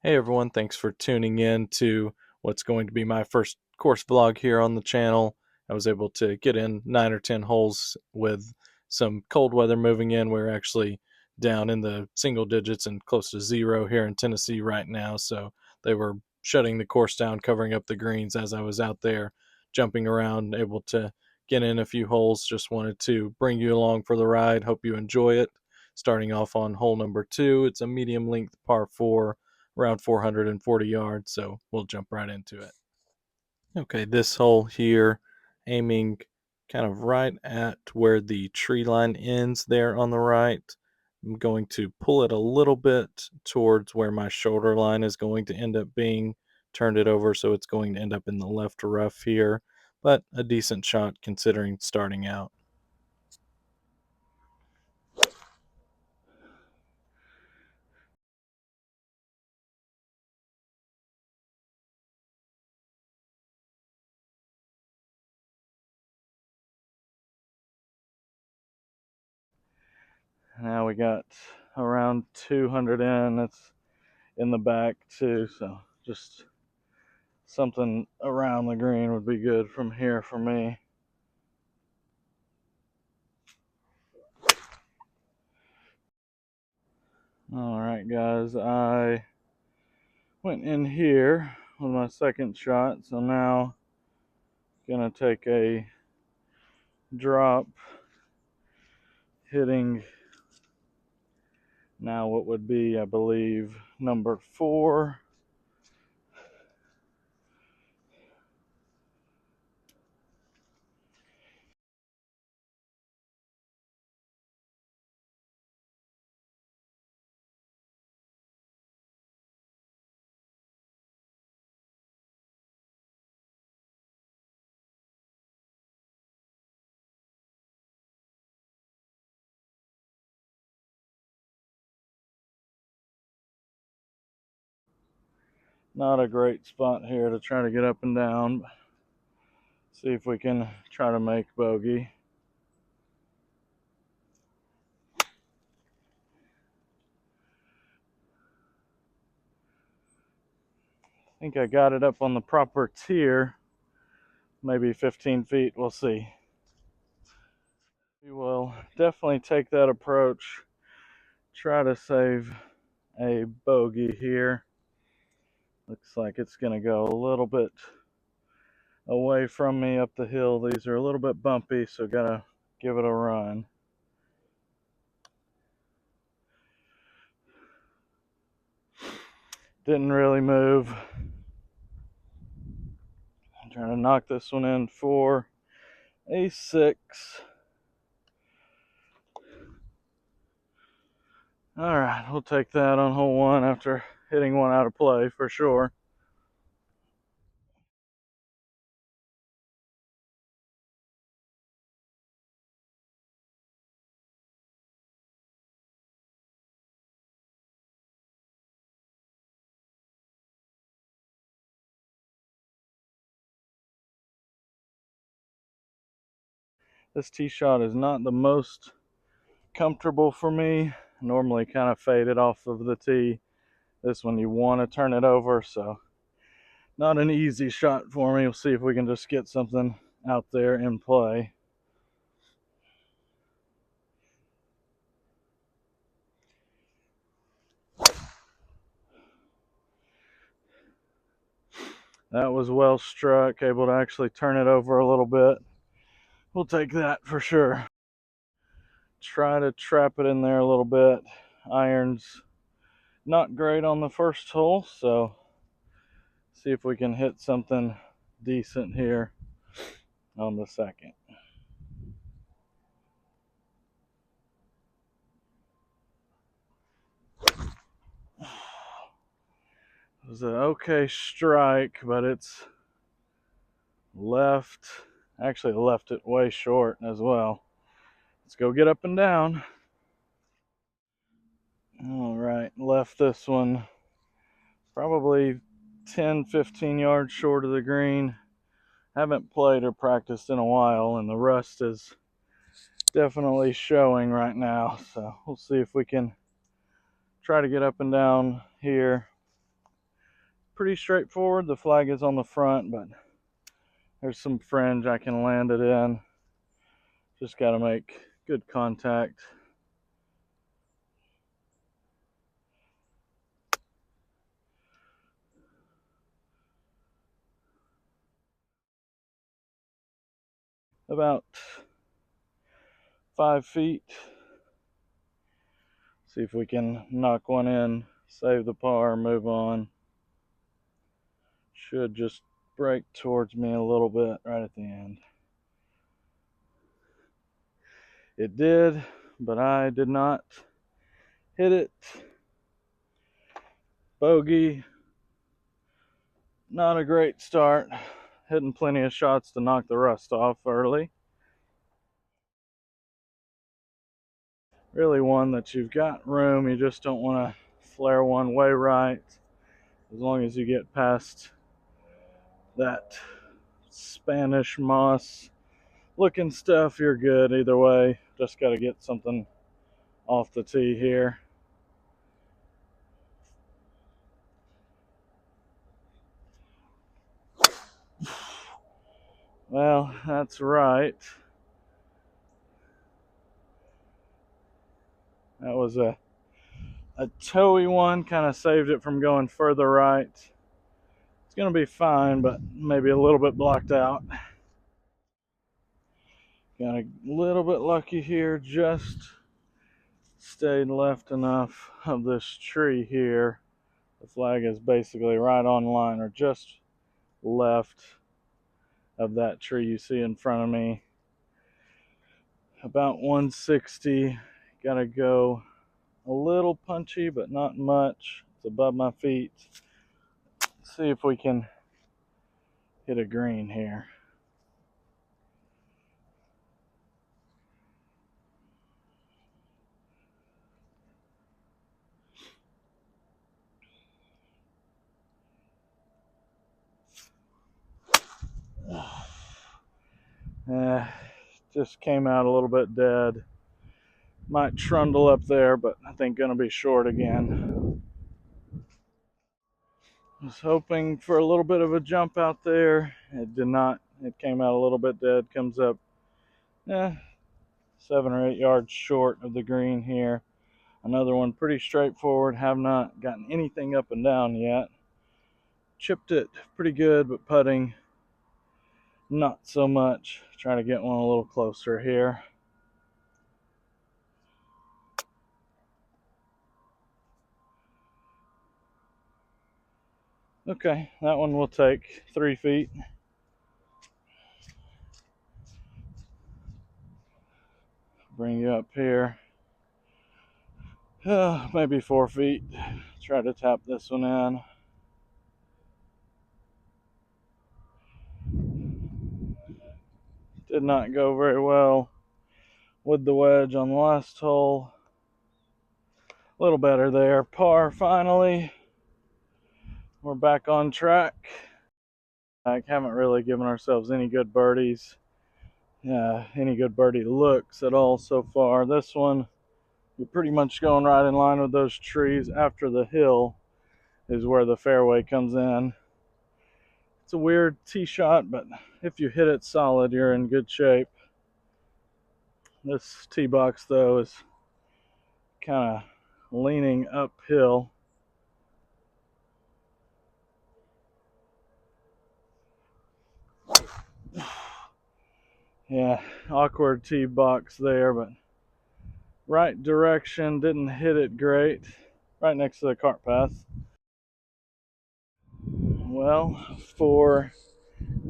Hey everyone, thanks for tuning in to what's going to be my first course vlog here on the channel. I was able to get in 9 or 10 holes with some cold weather moving in. We're actually down in the single digits and close to zero here in Tennessee right now, so they were shutting the course down, covering up the greens as I was out there jumping around, able to get in a few holes. Just wanted to bring you along for the ride. Hope you enjoy it. Starting off on hole number 2, it's a medium length par 4 around 440 yards, so we'll jump right into it. Okay, this hole here, aiming kind of right at where the tree line ends there on the right. I'm going to pull it a little bit towards where my shoulder line is going to end up being, turned it over so it's going to end up in the left rough here, but a decent shot considering starting out. Now we got around 200 in. It's in the back too, so just something around the green would be good from here for me. All right, guys, I went in here with my second shot, so now gonna take a drop, hitting now what would be, I believe, number 4. Not a great spot here to try to get up and down. See if we can try to make bogey. I think I got it up on the proper tier. Maybe 15 feet, we'll see. We will definitely take that approach. Try to save a bogey here. Looks like it's going to go a little bit away from me up the hill. These are a little bit bumpy, so gotta give it a run. Didn't really move. I'm trying to knock this one in for a 6. All right, we'll take that on hole 1 after hitting one out of play for sure. This tee shot is not the most comfortable for me. Normally kind of faded off of the tee. This one you want to turn it over, so not an easy shot for me. We'll see if we can just get something out there in play. That was well struck, able to actually turn it over a little bit. We'll take that for sure. Try to trap it in there a little bit. Irons not great on the first hole, so see if we can hit something decent here on the second. It was an okay strike, but it's left. Actually left it way short as well. Let's go get up and down. All right, left this one probably 10-15 yards short of the green. Haven't played or practiced in a while, and the rust is definitely showing right now, so we'll see if we can try to get up and down here. pretty straightforward. The flag is on the front, but there's some fringe I can land it in. Just got to make good contact. About 5 feet. See if we can knock one in, save the par, move on. Should just break towards me a little bit right at the end. It did, but I did not hit it. Bogey. Not a great start. Hitting plenty of shots to knock the rust off early. Really one that you've got room, you just don't want to flare one way right. As long as you get past that Spanish moss looking stuff, you're good either way. Just got to get something off the tee here. Well, that's right. That was a toey one, kind of saved it from going further right. It's going to be fine, but maybe a little bit blocked out. Got a little bit lucky here, just stayed left enough of this tree here. The flag is basically right on line, or just left of that tree you see in front of me. About 160. Gotta go a little punchy, but not much. It's above my feet. Let's see if we can hit a green here. Just came out a little bit dead. Might trundle up there, but I think gonna be short again. Was hoping for a little bit of a jump out there. It did not. It came out a little bit dead. Comes up 7 or 8 yards short of the green here. Another one pretty straightforward. Have not gotten anything up and down yet. Chipped it pretty good, but putting not so much. Trying to get one a little closer here. Okay, that one will take 3 feet. Bring you up here. Maybe 4 feet. Try to tap this one in. Did not go very well with the wedge on the last hole. A little better there. Par finally. We're back on track. I haven't really given ourselves any good birdies. Any good birdie looks at all so far. This one, we're pretty much going right in line with those trees. After the hill is where the fairway comes in. It's a weird tee shot, but if you hit it solid, you're in good shape. This tee box, though, is kind of leaning uphill. Yeah, awkward tee box there, but right direction, didn't hit it great. Right next to the cart path. Well, for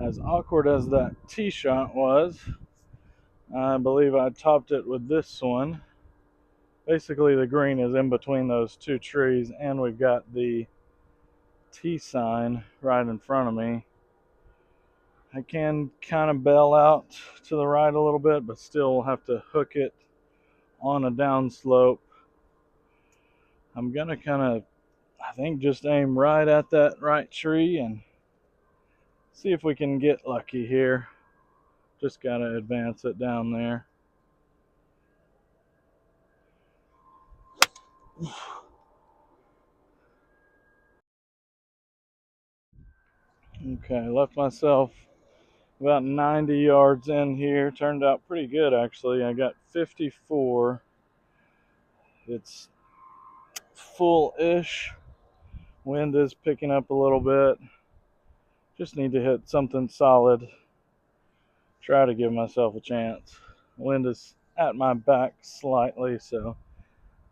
as awkward as that tee shot was, I believe I topped it with this one. Basically, the green is in between those two trees, and we've got the T sign right in front of me. I can kind of bail out to the right a little bit, but still have to hook it on a downslope. I'm gonna kind of, I think, just aim right at that right tree and see if we can get lucky here. Just gotta advance it down there. Okay, left myself about 90 yards in here. Turned out pretty good actually. I got 54. It's full-ish. Wind is picking up a little bit. Just need to hit something solid. Try to give myself a chance. Wind is at my back slightly, so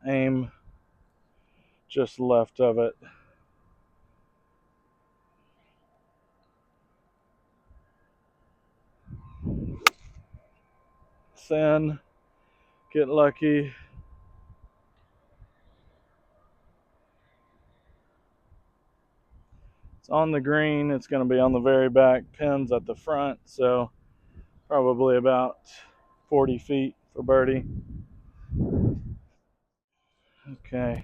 aim just left of it. Thin, get lucky. It's on the green. It's going to be on the very back. Pins at the front, so probably about 40 feet for birdie. Okay.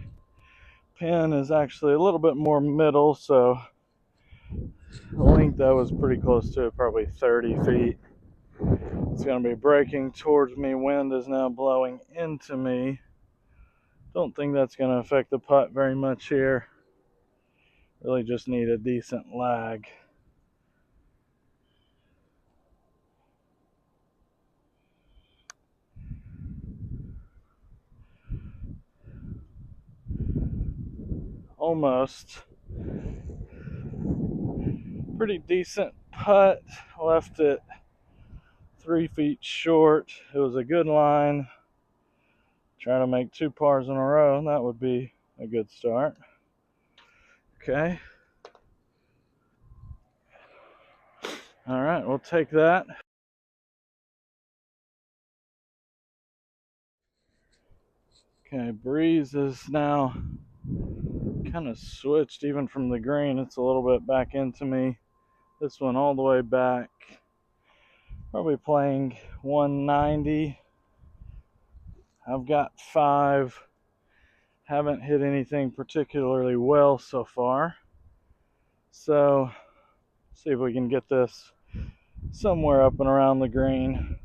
Pin is actually a little bit more middle, so the length that was pretty close to it, probably 30 feet. It's going to be breaking towards me. Wind is now blowing into me. Don't think that's going to affect the putt very much here. Really just need a decent lag. Almost. Pretty decent putt. Left it 3 feet short. It was a good line. Trying to make 2 pars in a row. That would be a good start. Okay. All right, we'll take that. Okay, breeze is now kind of switched even from the green. It's a little bit back into me. This one all the way back. Probably playing 190. I've got 5. Haven't hit anything particularly well so far. So, see if we can get this somewhere up and around the green.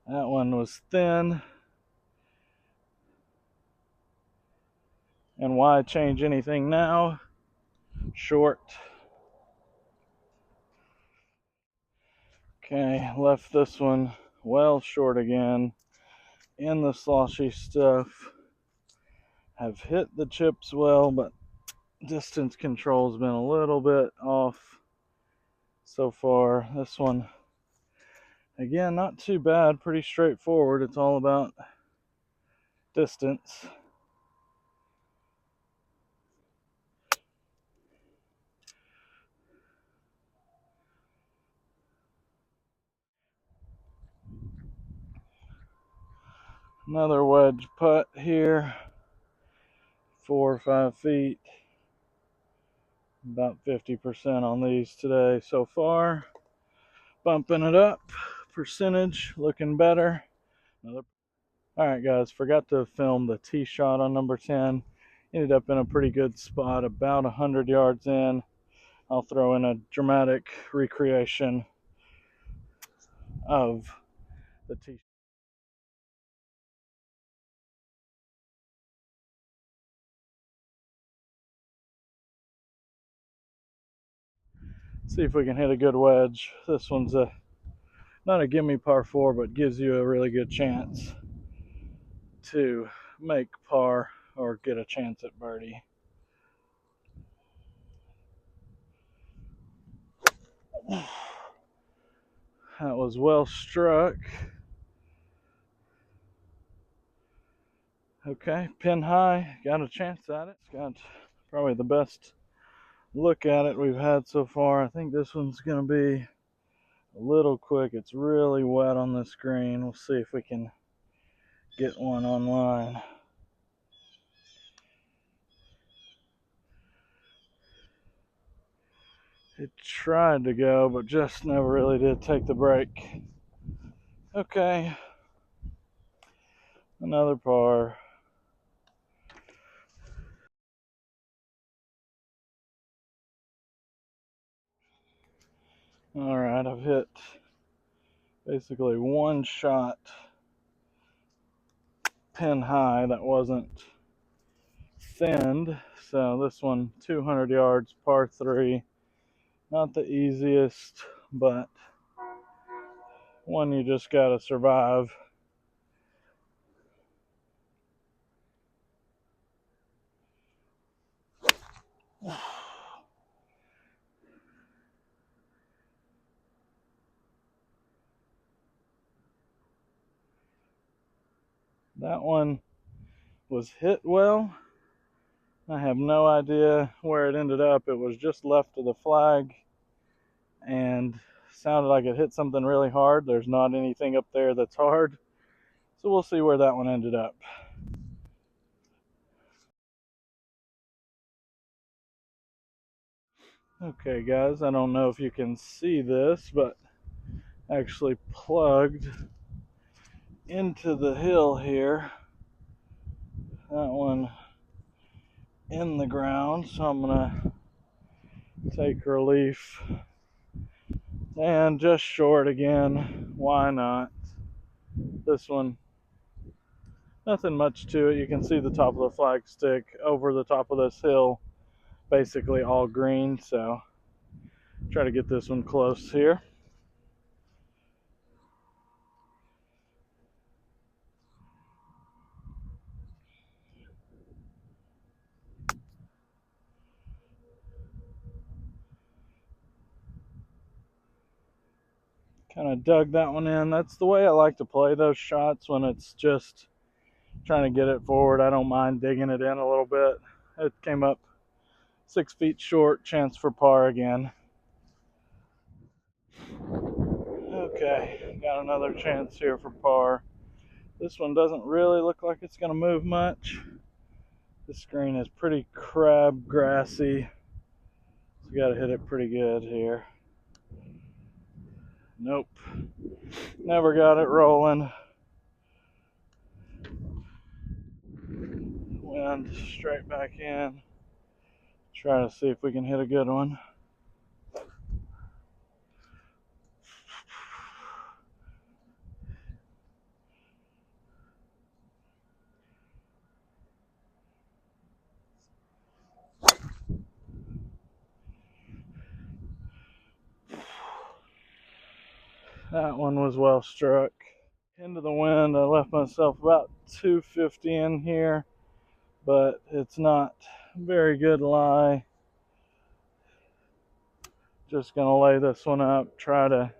That one was thin. And why change anything now? Short. Okay, left this one well short again. In the sloshy stuff. Have hit the chips well, but distance control's been a little bit off so far. This one, again, not too bad. Pretty straightforward. It's all about distance. Another wedge putt here, 4 or 5 feet. About 50% on these today so far. Bumping it up, percentage looking better. Alright guys, forgot to film the tee shot on number 10. Ended up in a pretty good spot, about 100 yards in. I'll throw in a dramatic recreation of the tee. See if we can hit a good wedge. This one's not a gimme par 4, but gives you a really good chance to make par or get a chance at birdie. That was well struck. Okay, pin high, got a chance at it. It's got probably the best look at it we've had so far. I think this one's going to be a little quick. It's really wet on this green. We'll see if we can get one online. It tried to go, but just never really did take the break. Okay, another par. Alright, I've hit basically one shot pin high that wasn't thinned. So this one, 200 yards, par 3. Not the easiest, but one you just gotta survive. That one was hit well. I have no idea where it ended up. It was just left of the flag and sounded like it hit something really hard. There's not anything up there that's hard. So we'll see where that one ended up. Okay guys, I don't know if you can see this, but actually plugged into the hill here. That one in the ground, so I'm gonna take relief. And just short again, why not? This one, nothing much to it. You can see the top of the flagstick over the top of this hill, basically all green, so try to get this one close here. Kind of dug that one in. That's the way I like to play those shots when it's just trying to get it forward. I don't mind digging it in a little bit. It came up 6 feet short, chance for par again. Okay, got another chance here for par. This one doesn't really look like it's going to move much. This green is pretty crab grassy, so you got to hit it pretty good here. Nope, never got it rolling. Wind straight back in. Try to see if we can hit a good one. That one was well struck. Into the wind, I left myself about 250 in here, but it's not a very good lie. Just gonna lay this one up, try to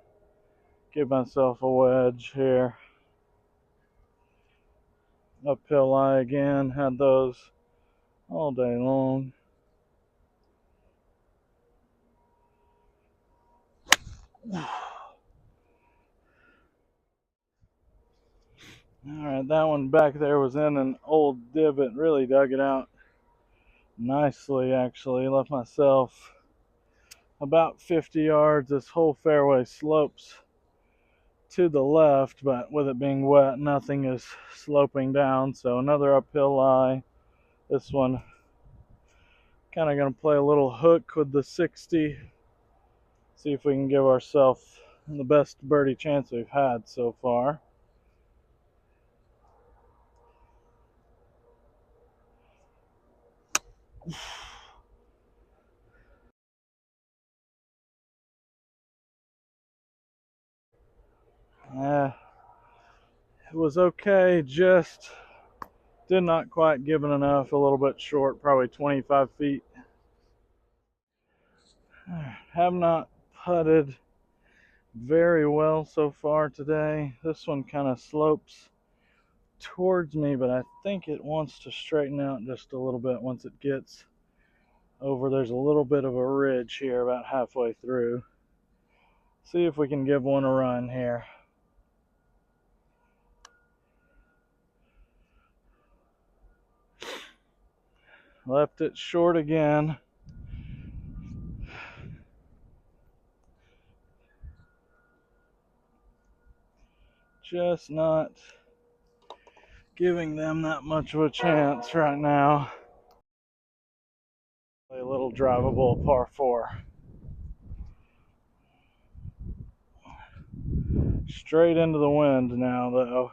give myself a wedge here. Uphill lie again, had those all day long. Alright, that one back there was in an old divot, really dug it out nicely actually. Left myself about 50 yards. This whole fairway slopes to the left, but with it being wet, nothing is sloping down, so another uphill lie. This one kind of going to play a little hook with the 60, see if we can give ourselves the best birdie chance we've had so far. It was okay, just did not quite give it enough, a little bit short, probably 25 feet. Have not putted very well so far today. This one kind of slopes towards me, but I think it wants to straighten out just a little bit once it gets over. There's a little bit of a ridge here about halfway through. See if we can give one a run here. Left it short again. Just not giving them that much of a chance right now. A little drivable par 4. Straight into the wind now, though.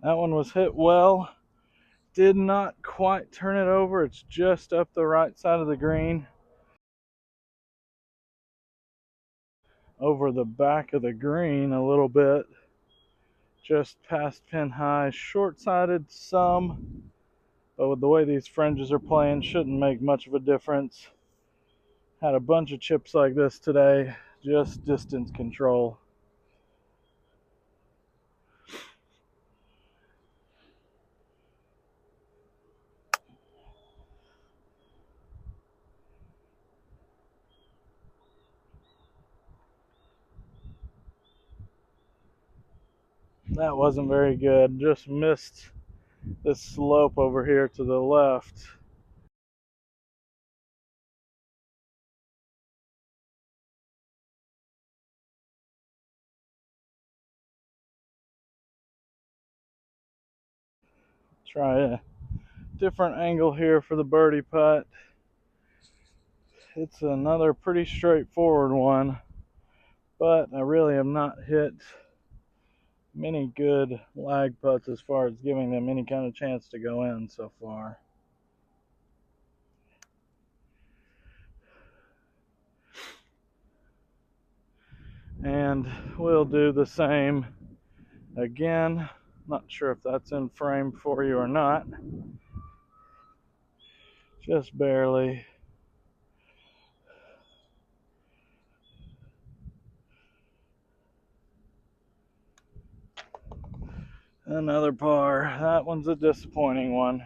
That one was hit well. Did not quite turn it over. It's just up the right side of the green. Over the back of the green a little bit. Just past pin high. Short-sided some. But with the way these fringes are playing, shouldn't make much of a difference. Had a bunch of chips like this today. Just distance control. That wasn't very good. Just missed this slope over here to the left. Try a different angle here for the birdie putt. It's another pretty straightforward one, but I really have not hit many good lag putts as far as giving them any kind of chance to go in so far. And we'll do the same again. Not sure if that's in frame for you or not. Just barely. Another par. That one's a disappointing one.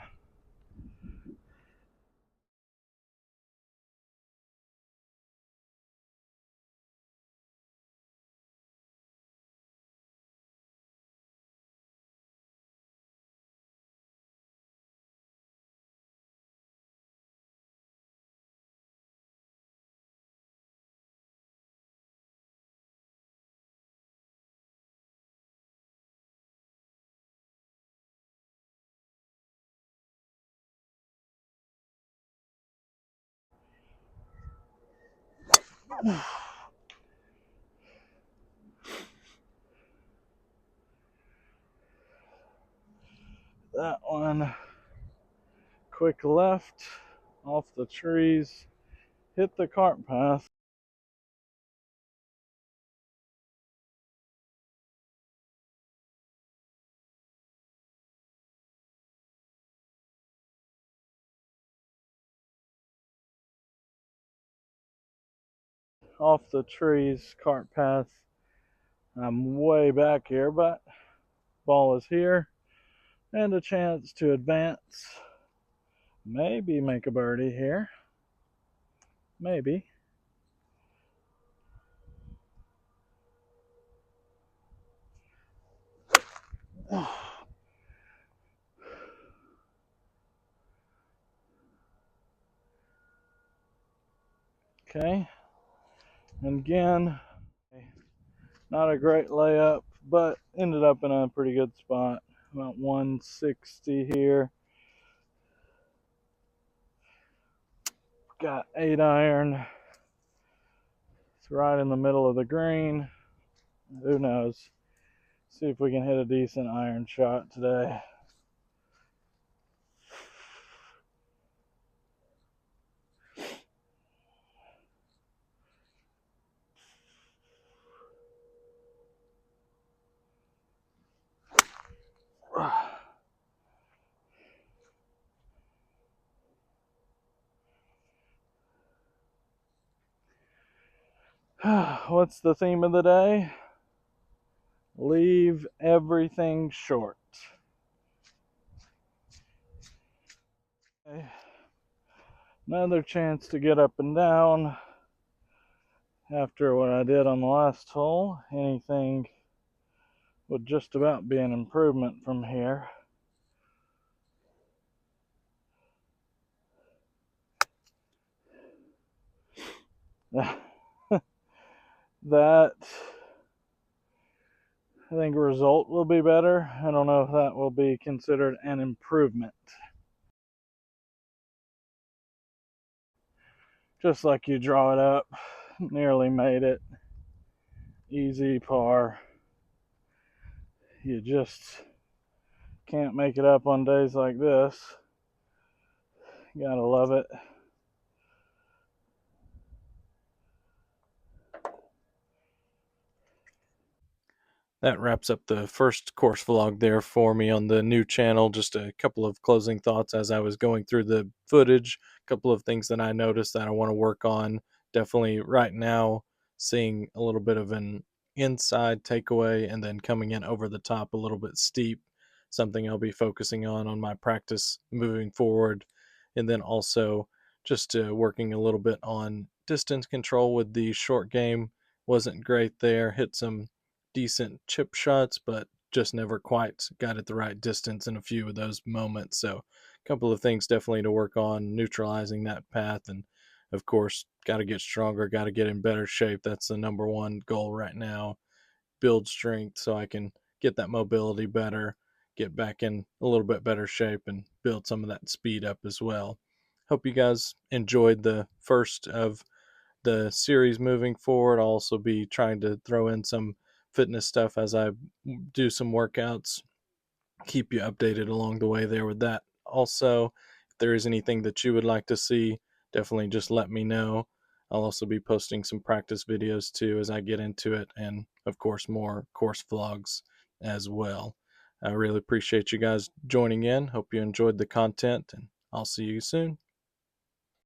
That one, quick left, off the trees, hit the cart path. Off the trees, cart path. I'm way back here, but ball is here, and a chance to advance. Maybe make a birdie here. Maybe. Okay. And again, not a great layup, but ended up in a pretty good spot. About 160 here. Got 8-iron. It's right in the middle of the green. Who knows? See if we can hit a decent iron shot today. What's the theme of the day? Leave everything short. Okay. Another chance to get up and down after what I did on the last hole. Anything would just about be an improvement from here. that I think result will be better. I don't know if that will be considered an improvement. Just like you draw it up, nearly made it. Easy par. You just can't make it up on days like this. You gotta love it. That wraps up the first course vlog there for me on the new channel. Just a couple of closing thoughts as I was going through the footage, a couple of things that I noticed that I want to work on. Definitely right now, seeing a little bit of an inside takeaway and then coming in over the top a little bit steep. Something I'll be focusing on my practice moving forward. And then also just working a little bit on distance control with the short game. Wasn't great there. Hit some decent chip shots, but just never quite got at the right distance in a few of those moments. So, a couple of things definitely to work on, neutralizing that path. And of course, got to get stronger, got to get in better shape. That's the number one goal right now. Build strength so I can get that mobility better, get back in a little bit better shape, and build some of that speed up as well. Hope you guys enjoyed the first of the series moving forward. I'll also be trying to throw in some fitness stuff as I do some workouts. Keep you updated along the way there with that. Also, if there is anything that you would like to see, definitely just let me know. I'll also be posting some practice videos too as I get into it, and of course, more course vlogs as well. I really appreciate you guys joining in. Hope you enjoyed the content, and I'll see you soon.